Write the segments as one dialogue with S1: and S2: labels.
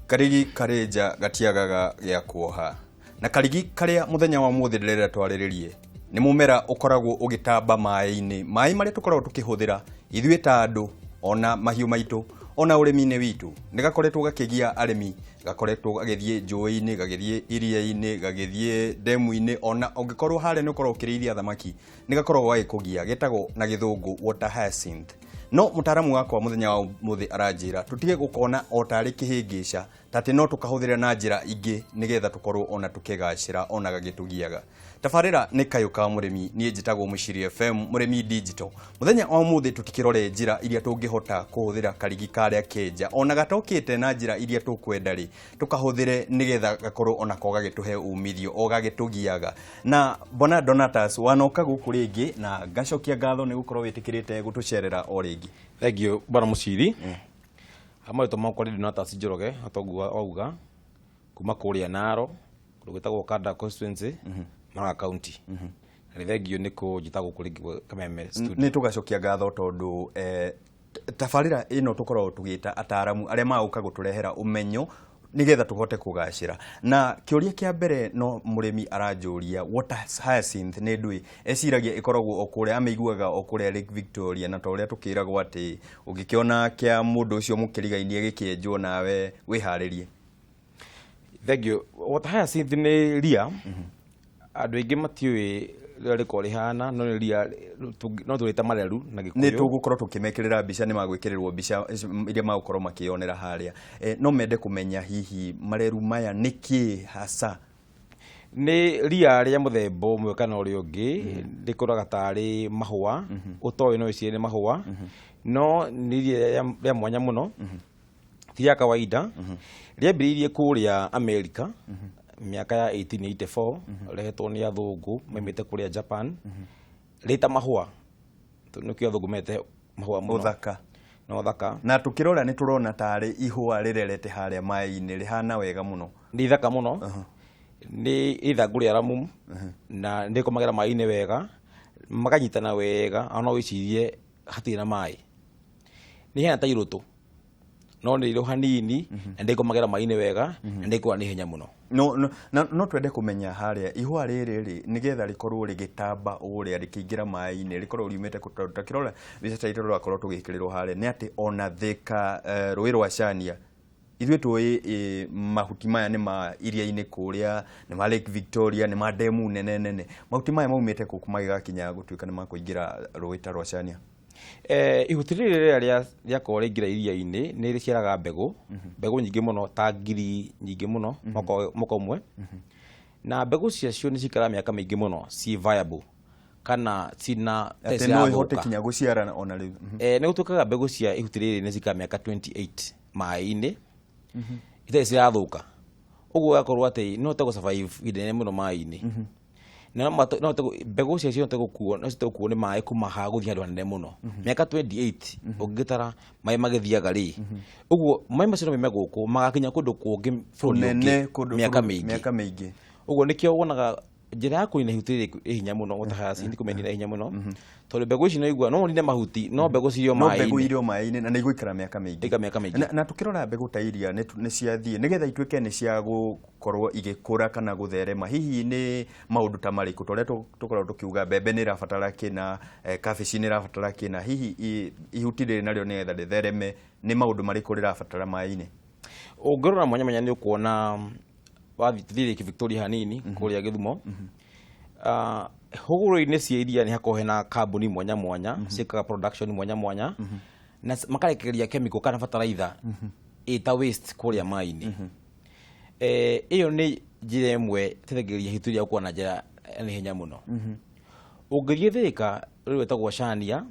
S1: Karigi kareja gatiagaga ya kuoha. Na karigi karia muthenya wa muthi ndirera twariririe ni mumera ukoragwo ugitamba mai-ini. Mai maria tukoragwo tukihuthira ithuĩ ta andu ona mahiũ maitũ ona ũrĩmi-inĩ witũ nĩgakoretwo gakĩgia arĩmi, gakoretwo gagĩthiĩ njũĩ-inĩ, gagĩthiĩ iria-inĩ, gagĩthiĩ ndemu-inĩ, ona ũngĩkorwo harĩa nĩ ũkorwo ũkĩrĩithia thamaki nĩgakoragwo gagĩkũgia, getagwo na gĩthũngũ water hyacinth. No mutaaramu wakwa muthenya wa muthi aranjira tutige gukona o tarĩ kĩhĩngĩca tati no tukahũthĩra na njĩra ingĩ nigetha tukorwo ona tukigacĩra ona gagĩtugiaga. Tabarĩra nĩ Kayu ka mũrĩmi, niĩ njĩtagwo Mũciri FM mũrĩmi digital. Muthenya wa muthi tutikirore njĩra iria tũngĩhota kũhũthĩra karigi karĩa kenja ona gatokĩte na njĩra iria tũkwenda rĩ tukahũthĩre nigetha gakorwo ona ko gagĩtũhe umithio o gagĩtugiaga. Na Bona Donatus wanoka gũkũ rĩngĩ na gacokia ngatho nĩ gũkorwo wĩtĩkĩrĩte gũtũcerera o rĩngĩ.
S2: Thank you bwana Mũciri. Amaitwo makwa rĩndĩ Donatus Njoroge atongu wauga kuma kũrĩa Naro kũrũgĩtagwo Kanda constituency Mara County. Na thank you nĩkũ njĩtagwo kũrĩ Kameme studio.
S1: Nĩ tũgacokia ngatho tondũ tabarĩra ĩno tũkoragwo tũgĩta ataaramu arĩa magũka gũtũrehera ũmenyo nigetha tuhote kugacĩra. Na kĩũria kĩa mbere no mũrĩmi aranjũria water hyacinth nĩ ndũĩ eciragia ikoragwo o kũrĩa ameiguaga o kũrĩa Lake Victoria, na torĩa tukĩragwo atĩ ũngĩkiona kĩa mũndũ ũcio mũkĩrigainie gĩkĩenjwo nawe wĩharĩrie.
S2: Thank you. Water hyacinth nĩ ria andũ aingĩ matiũĩ rĩrĩa rĩkoragwo rĩhana, no nĩ ria no tũrĩta mareru na Gĩkũyũ.
S1: Nĩ tũgũkorwo tũkĩmekĩrĩra mbica, nĩ magwĩkĩrĩrwo mbica iria magũkorwo makĩonera harĩa. No mende kũmenya hihi mareru maya nĩ kĩĩ hasa?
S2: Nĩ ria rĩa mũthemba ũmwe kana ũrĩa ũngĩ rĩkũraga tarĩ mahũa, ũtoĩ no icirie nĩ mahũa, no nĩ ria rĩa mwanya mũno, ti rĩa kawaida. Rĩambĩrĩirie kũrĩa Amerika miaka ya 1884, rehetwo nĩ athũngũ maimĩte kũrĩa Japan, rĩta mahũa, nĩkĩo athũngũ mete mahũa mũno
S1: ũthaka
S2: no thaka.
S1: Na tukirora nĩ tũrona tarĩ ihũa rĩrerete harĩa mai-inĩ rĩhana wega mũno,
S2: nĩ thaka mũno. Nĩ ithangũ rĩa ramu na nĩ komagera mai-inĩ wega, makanyitana wega, ona wĩcirie hatirĩ na mai. Nĩ hena ta irũtũ no nĩ irũ hanini na ndĩ komagera mai-inĩ wega na ndĩ kwa nĩ hinya mũno.
S1: No twende kũmenya harĩa ihũa rĩrĩ nigetha rĩkorwo rĩgĩtamba ũrĩa rĩkĩingĩra mai-inĩ rĩkorwo riumĩte takĩrora mbica ta itũrũ rwakorwo tũgĩkĩrĩrwo harĩa nĩ atĩ ona Thika rũĩ rwa Chania ithuĩ tũĩ mahuti maya nĩ ma iria-inĩ kũrĩa, nĩ ma Lake Victoria, nĩ ma ndemu nene. Mahuti maya maumĩte kũkũ magĩgakinya gũtuĩka nĩ makũingĩra rũĩ ta rwa Chania?
S2: Ihuti rĩrĩ rĩrĩa rĩakorwo rĩingĩra iria-inĩ nĩ rĩciaraga mbegũ nyingĩ mũno, ta ngiri nyingĩ mũno mwaka ũmwe, na mbegũ ciacio nĩ cikaraga mĩaka mĩingĩ mũno ci viable kana cina
S1: atĩ no ihote kinya gũciara ona rĩu.
S2: Nĩ gũtuĩkaga mbegũ cia ihuti rĩrĩ nĩ cikaraga mĩaka 28 mai-inĩ itarĩ cirathũka, ũguo gakorwo atĩ no te survive ihinda mũno mai-inĩ. Na mbegũ ciacio no te gũkuo nĩ maĩ kuma haha gũthiĩ handũ hanene mũno. Mĩaka 28 ũngĩtara maĩ magĩthiaga rĩ, ũguo maĩ macio no maime gũkũ magakinya kũndũ kũngĩ bũrũri ũngĩ mĩaka mĩingĩ. Ũguo nĩkĩo wonaga njĩra ya kũnina ihuti rĩrĩ ĩ hinya mũno, water hyacinth kũmenina hinya mũno, tondũ mbegũ ici no igua no nine mahuti, no mbegũ cirio
S1: mai-inĩ na nĩ igũikara mĩaka mĩingĩ. Na tukĩrora mbegũ ta iria nĩ ciathiĩ nigetha ituĩke nĩ cia gũkorwo igĩkũra kana gũtherema, hihi nĩ maũndũ ta marĩkũ? Torĩa tũkoragwo tũkiuga mbembe nĩ ĩrabatara kĩna, kabici nĩ ĩrabatara kĩna, hihi ihuti rĩrĩ narĩo nĩgetha rĩthereme nĩ maũndũ marĩkũ rĩrabatara mai-inĩ?
S2: Ũngĩrora mwanya nĩ ũkuona wathiĩ Lake Victoria hanini kũrĩa Gĩthumo, hũgũrũ-inĩ cia iria nĩ hakoragwo hena kambuni mwanya mwanya ciĩkaga production mwanya mwanya, na makarekereria chemical kana fertilizer ĩta waste kũrĩa mai-inĩ. Ĩyo nĩ njĩra ĩmwe ĩteithagĩrĩria ihuti rĩa gũkũra na njĩra nĩ hinya mũno. Ũngĩthiĩ Thika rĩu wĩtagwo Chania,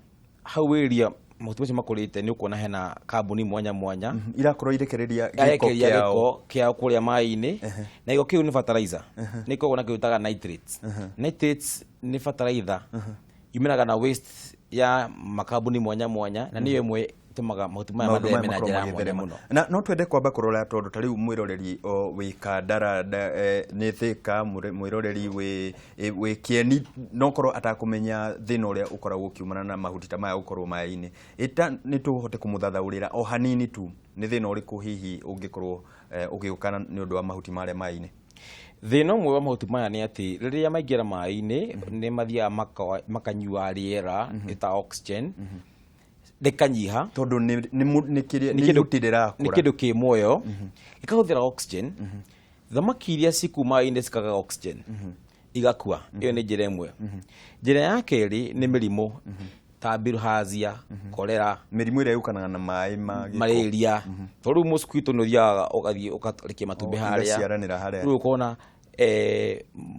S2: hau wĩria mahuti macio makũrĩte nĩ ũkuona hena kambuni mwanya mwanya
S1: irakorwo irekereria
S2: gĩko kĩao kũrĩa mai-inĩ, na gĩko kĩu nĩ fertilizer, nĩ koragwo na kĩu gĩtaga nitrates. Nitrates nĩ fertilizer yumĩraga na waste ya makambuni mwanya mwanya, na nĩyo ĩmwe tumaga mahuti maya mathereme na njĩra mwanya mũno.
S1: Na no twende kwamba kũrora tondũ ta rĩu mwĩroreri wĩ Kandara nĩ Thika, mwĩroreri wĩ Kieni no korwo atakũmenya thĩna ũrĩa ũkoragwo ũkiumana na mahuti ta maya gũkorwo mai-inĩ, nĩ tũhote kũmũthathaũrĩra o hanini tu nĩ thĩna ũrĩkũ hihi ũngĩkorwo ũgĩũkana nĩ ũndũ wa mahuti marĩa maĩ-inĩ?
S2: Thĩna ũmwe wa mahuti maya nĩ atĩ rĩrĩa maingĩra maĩ-inĩ nĩ mathiaga makanyua rĩera ta oxygen rĩkanyiha,
S1: tondũ nĩ kĩndũ
S2: kĩ muoyo gĩkahũthĩra oxygen. Thamaki iria ciku maĩ-inĩ cikaga oxygen igakua. Ĩyo nĩ njĩra ĩmwe. Njĩra ya kerĩ nĩ mĩrimũ ta bilharzia, cholera,
S1: mĩrimũ ĩrĩa yũkanaga na maĩ ma gĩko,
S2: malaria. Tondũ rĩu mosquito nĩ ũthiaga ũgathiĩ ũkarekia matumbĩ harĩa, rĩu ũkona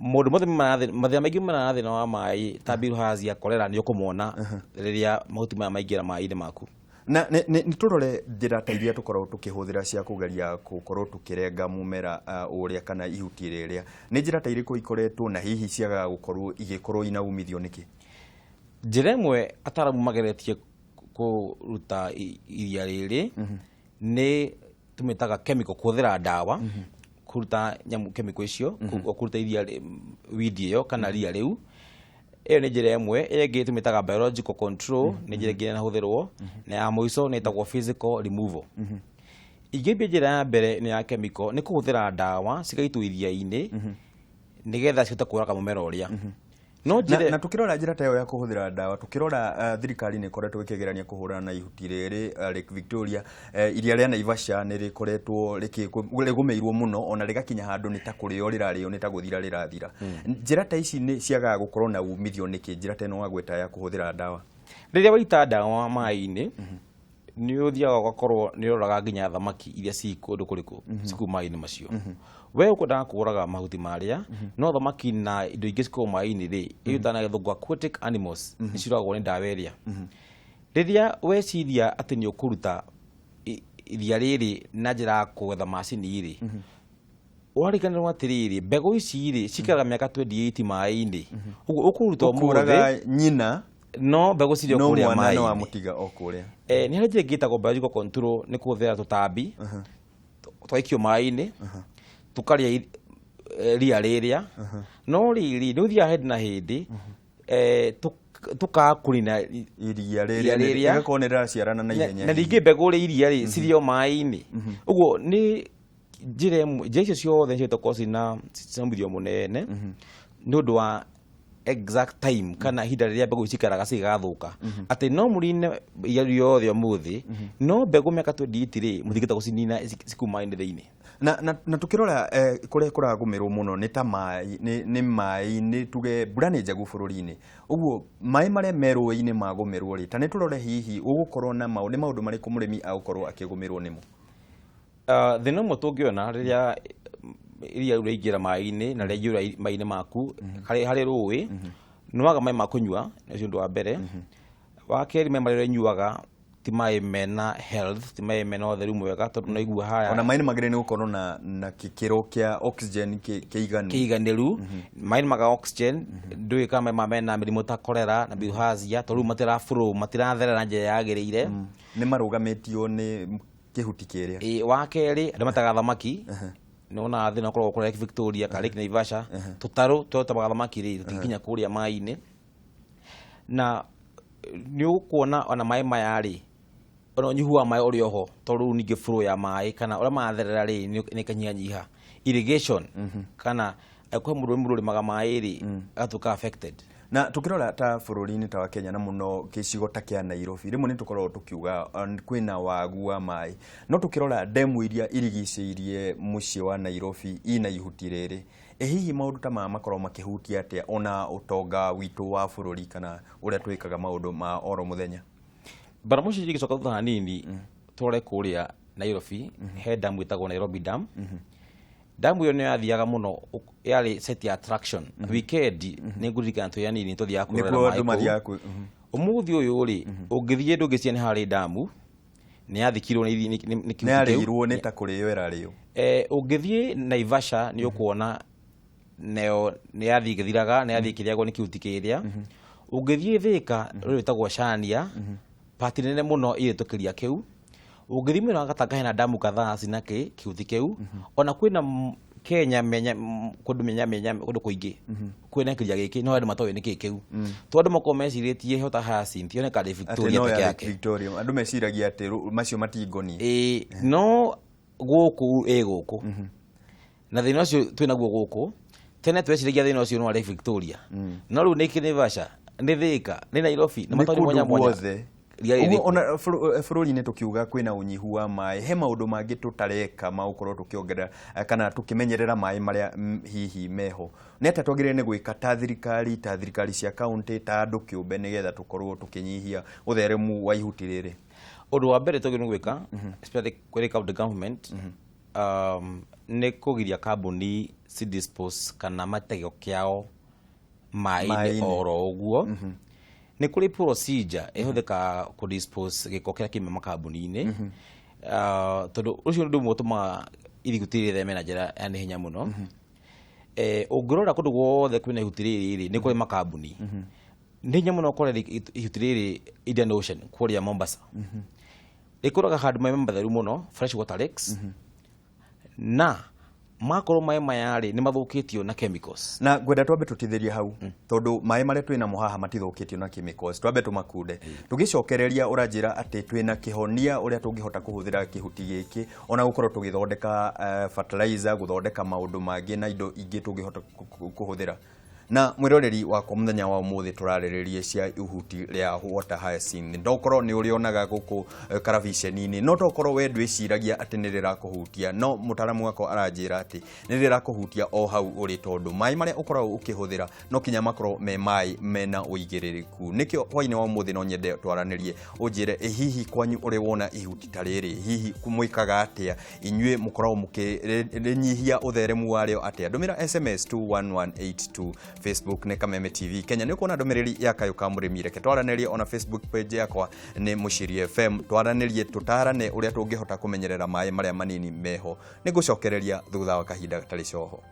S2: maũndũ mothe mathĩna maingĩ mana na thĩna wa maĩ ta bilharzia, cholera nĩ ũkũmona rĩrĩa mahuti maya maingĩra maĩ-inĩ maku.
S1: Na nĩ tũrore njĩra ta iria tũkoragwo tũkĩhũthĩra cia kũgeria gũkorwo tũkĩrenga mũmera ũrĩa kana ihuti rĩrĩa, nĩ njĩra ta irĩkũ ikoretwo na hihi ciagaga igĩkorwo ina umithio nĩkĩ?
S2: Njĩra ĩmwe ataramu mageretie kũruta iria rĩrĩ nĩ tũmĩtaga chemical, kũhũthĩra ndawa kũruta nyamũ chemical icio, kũruta iria weed ĩyo kana ria rĩu. Ĩyo nĩ njĩra ĩmwe. Ĩyo ĩngĩ tũmĩtaga biological control, nĩ njĩra ĩngĩ ĩnahũthĩrwo, na ya mũico nĩ ĩtagwo physical removal. Ingĩambia njĩra ya mbere nĩ ya chemical, nĩ kũhũthĩra ndawa cigaitwo iria-inĩ nĩgetha cihote kũraga mũmera ũrĩa.
S1: Na tukirora njĩra ta ĩyo ya kũhũthĩra ndawa, tukirora thirikari nĩ ĩkoretwo ĩkĩgerania kũhũrana na ihuti rĩrĩ Lake Victoria, iria rĩa Naivasha nĩ rĩkoretwo rĩgũmĩirwo mũno, ona rĩgakinya handũ nĩ ta kũrĩo rĩrarĩo nĩ ta gũthira rĩrathira. Njĩra ta ici nĩ ciagaga gũkorwo na umithio nĩkĩ, njĩra ta ĩno wagweta ya kũhũthĩra ndawa?
S2: Rĩrĩa waita ndawa maĩ-inĩ nĩ ũthiaga ũgakorwo nĩ ũroraga nginya thamaki iria ci kũndũ kũrĩkũ ciku maĩ-inĩ macio. We ũkwendaga kũraga mahuti marĩa, no thamaki na indo ingĩ cikorwo maĩ-inĩ rĩ, ĩyo na gĩthũngũ aquatic animals nĩ ciroragwo nĩ ndawa ĩrĩa. Rĩrĩa weciria atĩ nĩ ũkũruta iria rĩrĩ na njĩra ya kũgetha macini rĩ, ũrariganĩrwo atĩrĩrĩ, mbegũ ici rĩ cikaraga mĩaka 28 maĩ-inĩ. Ũguo ũkũruta ũmũthĩ
S1: nyina
S2: no mbegũ cirĩ o kũrĩa maĩ-inĩ.
S1: No wamũtiga o kũrĩa.
S2: Nĩ harĩ njĩra ĩngĩ ĩtagwo biological control, nĩ kũhũthĩra tũtambi twaikio maĩ-inĩ tukarĩa ria rĩrĩa. No rĩrĩ nĩ ũthiaga hĩndĩ na hĩndĩ tukaga kũnina
S1: iria rĩrĩa ĩgakorwo nĩ rĩraciarana na ihenya,
S2: na rĩngĩ mbegũ rĩa iria rĩ cirĩ o maĩ-inĩ. Ũguo nĩ njĩra icio ciothe nĩcio itakorwo cina umithio mũnene nĩ ũndũ wa exact time kana ihinda rĩrĩa mbegũ cikaraga cigathũka. Atĩ no mũrine iria rĩothe ũmũthĩ, no mbegũ mĩaka 28 rĩ mũthingĩte gũcinina cikumaĩ-inĩ thĩinĩ.
S1: Na tukirora kũrĩa kũragũmĩrwo mũno nĩ ta nĩ maĩ-inĩ, tuge mbura nĩ njagũ bũrũri-inĩ. Ũguo maĩ marĩa merũĩ-inĩ magũmĩrwo rĩ, ta nĩ tũrore hihi ũgũkorwo na nĩ maũndũ marĩkũ mũrĩmi agũkorwo akĩgũmĩrwo nĩmo?
S2: Thĩna ũmwe tũngĩona rĩrĩa iria rĩingĩra maĩ-inĩ na rĩaingĩra maĩ-inĩ maku harĩ rũĩ, nĩ waga maĩ ma kũnyua, nĩ ũndũ wa mbere. Wa kerĩ, maĩ marĩa ũnyuaga ti maĩ mena health, ti maĩ mena ũtheru mwega, tondũ naigua haya
S1: ona maĩ nĩ magĩrĩire nĩ gũkorwo na gĩkĩro kĩa oxygen
S2: kĩiganĩru. Maĩ nĩ maga oxygen, ndũĩ kana maĩ mena mĩrimũ ta cholera na bilharzia, tondũ matira flow, matiratherera na njĩra yagĩrĩire,
S1: nĩ marũgamĩtio nĩ kĩhuti kĩrĩa.
S2: Wa kerĩ, andũ mataga thamaki. Nona thĩna ũkoragwo kũrĩa Lake Victoria kana Lake Naivasha, tũtarũ tũtaga thamaki rĩ tũtinginya kũrĩa maĩ-inĩ. Na nĩ ũkuona ona maĩ maya rĩ, ona ũnyihu wa maĩ ũrĩ oho, tondũ ningĩ flow ya maĩ kana ũrĩa matherera rĩ nĩ kanyihanyiha. Irrigation kana kwa mũndũ ũrĩmaga maĩ rĩ agatuĩka affected.
S1: Na tukirora ta bũrũri-inĩ ta wa Kenya na mũno gĩcigo ta kĩa Nairobi, rĩmwe nĩ tũkoragwo tũkiuga kwĩna wagu wa maĩ, no tukirora ndemu iria irigicĩirie mũciĩ wa Nairobi ina ihuti rĩrĩ, hihi maũndũ ta maya makoragwo makĩhutia atĩa ona ũtonga witũ wa bũrũri kana ũrĩa twĩkaga maũndũ ma oro mũthenya?
S2: Bara mũciĩ igĩcoka thutha hanini tũrore kũrĩa Nairobi, he damu ĩtagwo Nairobi Dam. Damu ĩyo nĩ yathiaga mũno, yarĩ site ya attraction. Weekend nĩ ngũririkana twĩ anini tũthiaga kũrora maĩ kũu. Ũmũthĩ ũyũ rĩ ũngĩthiĩ ndũngĩciria nĩ harĩ damu, nĩ yathikirwo nĩ kĩhuti kĩu,
S1: nĩ yarĩirwo nĩ ta kũrĩo ĩrarĩo.
S2: Ũngĩthiĩ Naivasha nĩ ũkuona nayo nĩ yathiĩ gĩthiraga, nĩ yathiĩ kĩrĩagwo nĩ kĩhuti kĩrĩa. Ũngĩthiĩ Thĩka rĩu ĩtagwo Chania, pati nene mũno ĩrĩtũkĩria kĩu. Ũngĩthiĩ mwena wa Gatanga hena damu kadhaa cina kĩhuti kĩu, ona kwĩna Kenya kundu menya kundu kuingi kwina kiria giki no andu matowe niki kiu to andu makomeciritie hota Hyacinth yone kale Victoria peke yake
S1: Victoria andu meciragia ati macio matingoni
S2: no guku guku na thina ucio twina guo guku tene tweciragia thina ucio no ari Victoria no riu niki ni Vasha ni Thika ni Nairobi ni matowe mwanya
S1: ona bururi-inĩ tukiuga kwina unyihu wa maĩ he maundu mangi tutareka maukorwo tukiongerera kana tukimenyerera maĩ maria hihi meho neta twagire ni gwika ta thirikari cia county ta andu kiumbe nigetha tukorwo tukinyihia utheremu wa ihuti riri.
S2: Undu wa mbere twagire ni gwika especially kwĩ county government ni kugiria kambuni si dispose kana matego kiao maĩ oro uguo ni kuri procedure ihuthika ku dispose giko kira kime makambuni-ini tondu ucio ndu mutuma irigutiri the manager yani hinya muno ungirora kundu guothe kwina ihutiriri ni kuri makambuni ni hinya muno kore ihutiriri Indian Ocean kuria Mombasa ikuraga handu mai matheru muno fresh water lakes na makoro mai mayari ni mathukitio na chemicals
S1: na gwenda twambe tutithirie hau tondu mai maria twina muhaha matithukitio na chemicals twambe tumakunde tugicokereria uranjira ati twina kihonia uria tungihota kuhuthira kihuti giki ona gukorwo tugithondeka fertilizer guthondeka maundu mangi na indo ingi tungihota kuhuthira na mwiroreri wako muthenya wa umuthi turariririe cia ihuti ria water hyacinth ndokorwo ni urionaga guku karavisheni-ini no tokorwo we ndwiciragia ati ni rirakuhutia no mutaramu wako aranjira ati ni rirakuhutia o hau uri tondu mai maria ukorwo ukihuthira no kinya makorwo me mai mena uigiririku nikio hwaini wa umuthi no nyende twaranirie unjire hihi kwanyu uri wona ihuti ta riri hihi kumwikaga atia inyue mukorwo mukinyihia utheremu wario atia ndumira SMS 21182 Facebook ne Kameme TV Kenya ni kuona ndomereri ya Kayu ka MURIMI reke twaranirie ona Facebook page yakwa ni Mushiri FM twaranirie tutarane uria tungihota kumenyerera mai maria manini meho ni gucokereria thutha wa kahinda gatari coho.